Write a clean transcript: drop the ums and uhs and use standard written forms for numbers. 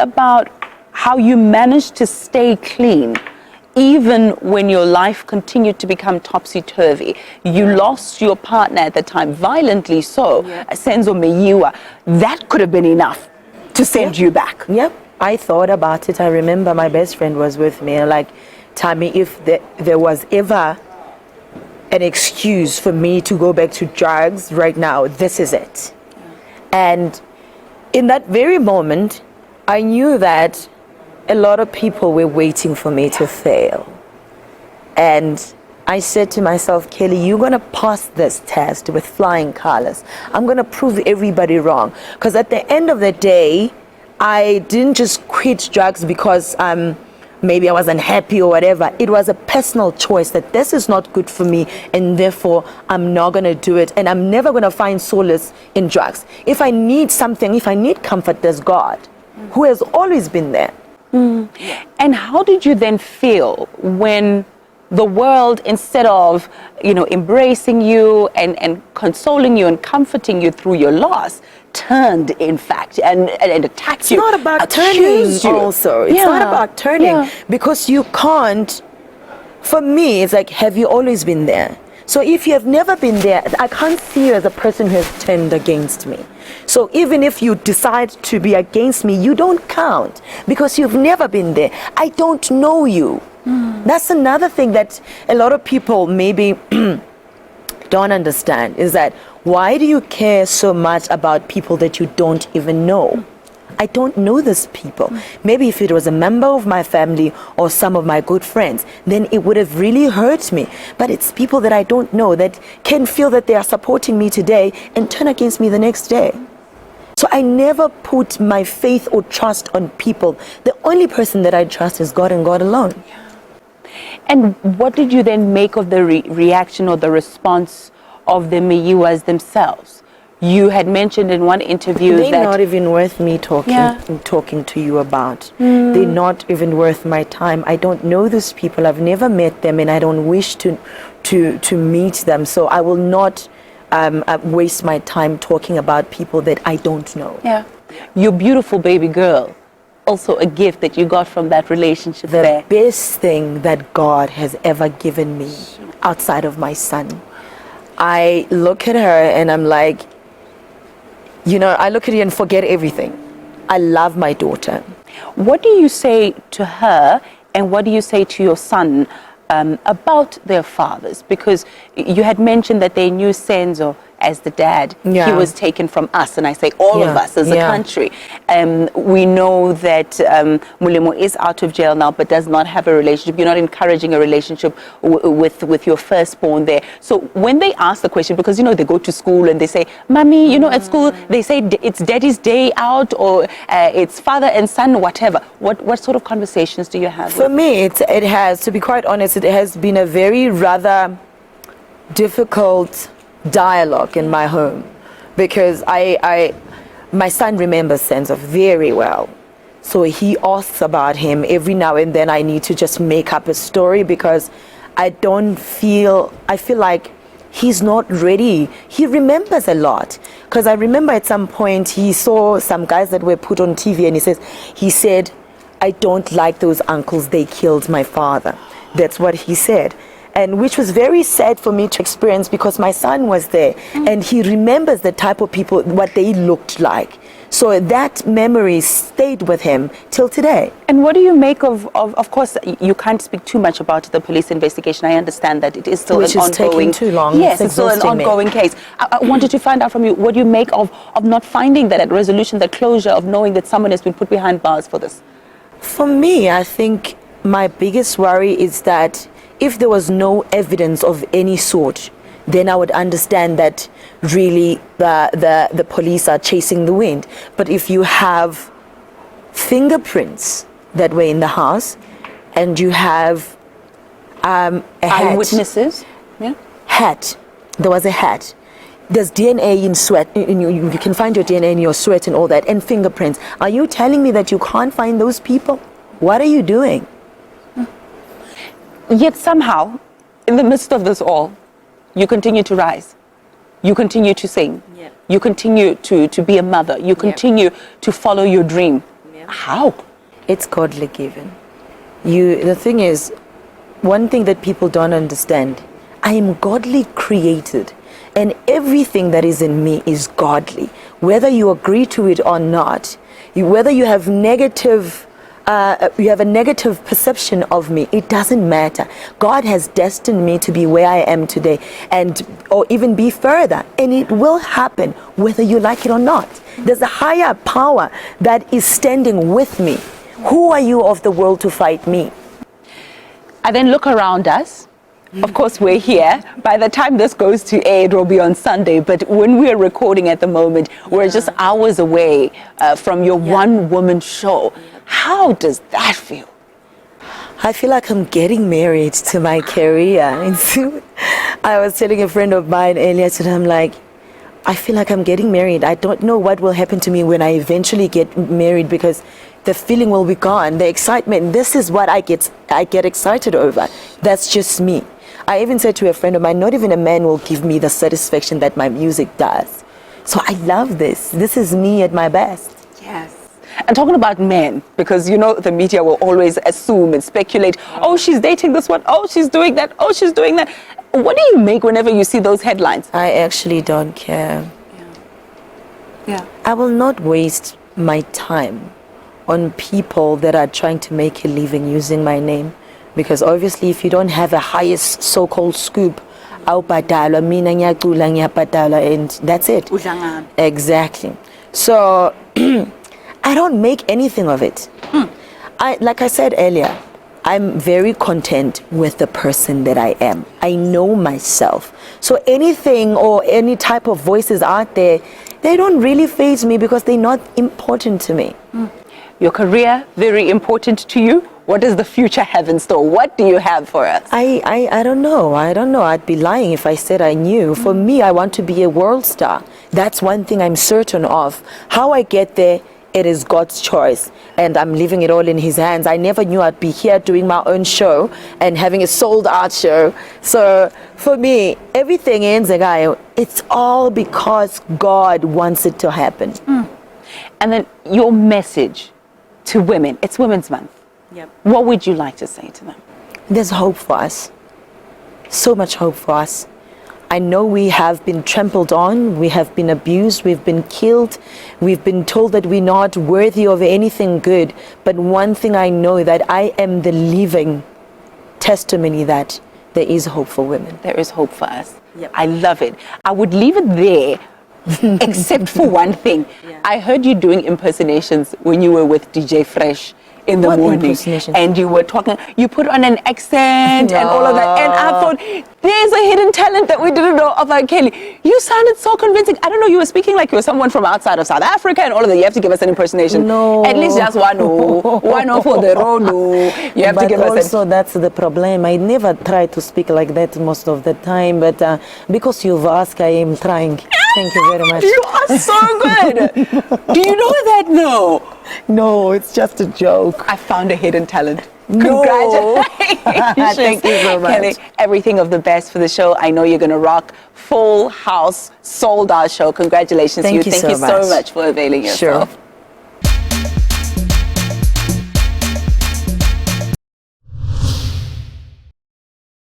about how you managed to stay clean even when your life continued to become topsy-turvy? You lost your partner at the time, violently so, Senzo Meyiwa. That could have been enough to send you back. Yep, I thought about it. I remember my best friend was with me, like, Tammy, if there was ever an excuse for me to go back to drugs right now, this is it. And in that very moment, I knew that a lot of people were waiting for me to fail. And I said to myself, Kelly, you're going to pass this test with flying colors. I'm going to prove everybody wrong. Because at the end of the day, I didn't just quit drugs because maybe I was unhappy or whatever. It was a personal choice that this is not good for me, and therefore I'm not going to do it. And I'm never going to find solace in drugs. If I need something, if I need comfort, there's God, who has always been there. And how did you then feel when the world, instead of, embracing you and consoling you and comforting you through your loss, turned, in fact, and attacked you? It's not about turning also. It's not about turning, because you can't. For me, it's like, have you always been there? So if you have never been there, I can't see you as a person who has turned against me. So even if you decide to be against me, you don't count, because you've never been there. I don't know you. That's another thing that a lot of people maybe don't understand, is that why do you care so much about people that you don't even know? I don't know these people. Maybe if it was a member of my family or some of my good friends, then it would have really hurt me. But it's people that I don't know that can feel that they are supporting me today and turn against me the next day. So I never put my faith or trust on people. The only person that I trust is God, and God alone. And what did you then make of the reaction or the response of the Meyiwas themselves? You had mentioned in one interview that they're not even worth me talking to you about. They're not even worth my time. I don't know these people. I've never met them, and I don't wish to meet them. So I will not waste my time talking about people that I don't know. Yeah, your beautiful baby girl, also a gift that you got from that relationship. The best thing that God has ever given me outside of my son. I look at her and I'm like, I look at you and forget everything. I love my daughter. What do you say to her, and what do you say to your son about their fathers? Because you had mentioned that they knew Senzo as the dad. He was taken from us, and I say all of us as a country. We know that Mulemo is out of jail now, but does not have a relationship. You're not encouraging a relationship with your firstborn there. So when they ask the question, because they go to school and they say, Mommy, at school they say it's daddy's day out, or it's father and son, whatever. What sort of conversations do you have? For me, it has, to be quite honest, it has been a very rather difficult dialogue in my home, because my son remembers Senzo very well, so he asks about him every now and then. I need to just make up a story, because I feel like he's not ready. He remembers a lot, because I remember at some point he saw some guys that were put on TV, and he said, I don't like those uncles, they killed my father. That's what he said. And which was very sad for me to experience, because my son was there and he remembers the type of people, what they looked like. So that memory stayed with him till today. And what do you make of course, you can't speak too much about the police investigation. I understand that it is still an ongoing... Which is taking too long. Yes, it's still an ongoing case. I wanted to find out from you, what do you make of not finding that resolution, that closure of knowing that someone has been put behind bars for this? For me, I think my biggest worry is that if there was no evidence of any sort, then I would understand that really the police are chasing the wind. But if you have fingerprints that were in the house, and you have a hat. Eyewitnesses? Yeah. Hat. There was a hat. There's DNA in sweat. You can find your DNA in your sweat and all that, and fingerprints. Are you telling me that you can't find those people? What are you doing? Yet somehow, in the midst of this all, you continue to rise. You continue to sing. You continue to be a mother. You continue to follow your dream. How? It's godly given. The thing is, one thing that people don't understand, I am godly created, and everything that is in me is godly. Whether you agree to it or not, whether you have a negative perception of me, it doesn't matter. God has destined me to be where I am today, or even be further, and it will happen whether you like it or not. There's a higher power that is standing with me. Who are you of the world to fight me? I then look around us. Of course, we're here. By the time this goes to air, it will be on Sunday. But when we're recording at the moment, we're just hours away from your one-woman show. How does that feel? I feel like I'm getting married to my career. I was telling a friend of mine earlier today, I'm like, I feel like I'm getting married. I don't know what will happen to me when I eventually get married, because the feeling will be gone, the excitement. This is what I get excited over. That's just me. I even said to a friend of mine, not even a man will give me the satisfaction that my music does. So I love this. This is me at my best. Yes. And talking about men, because the media will always assume and speculate, oh, she's dating this one, oh, she's doing that, oh, she's doing that. What do you make whenever you see those headlines? I actually don't care. Yeah. I will not waste my time on people that are trying to make a living using my name, because obviously if you don't have a highest so-called scoop, and that's it. Exactly. So I don't make anything of it. Like I said earlier, I'm very content with the person that I am. I know myself. So anything or any type of voices out there, they don't really faze me, because they're not important to me. Your career, very important to you. What does the future have in store? What do you have for us? I don't know. I'd be lying if I said I knew. For me, I want to be a world star. That's one thing I'm certain of. How I get there, it is God's choice, and I'm leaving it all in His hands. I never knew I'd be here doing my own show and having a sold-out show. So for me, everything ends, it's all because God wants it to happen. And then your message to women, it's Women's Month. Yep. What would you like to say to them? There's hope for us. So much hope for us. I know we have been trampled on, we have been abused, we've been killed, we've been told that we're not worthy of anything good. But one thing I know, that I am the living testimony that there is hope for women. There is hope for us. Yep. I love it. I would leave it there, except for one thing. Yeah. I heard you doing impersonations when you were with DJ Fresh in the morning, and you were talking, you put on an accent and all of that, and I thought, there's a hidden talent that we didn't know about Kelly. You sounded so convincing. I don't know, you were speaking like you were someone from outside of South Africa and all of that. You have to give us an impersonation. No. At least just one for the road. You have to give us also, that's the problem. I never try to speak like that most of the time, but because you've asked, I am trying. Thank you very much. You are so good. Do you know that? No, it's just a joke. I found a hidden talent. No. Congratulations. Thank you so much. Kelly, everything of the best for the show. I know you're going to rock. Full house, sold out show. Congratulations. Thank you so so much for availing yourself. Sure.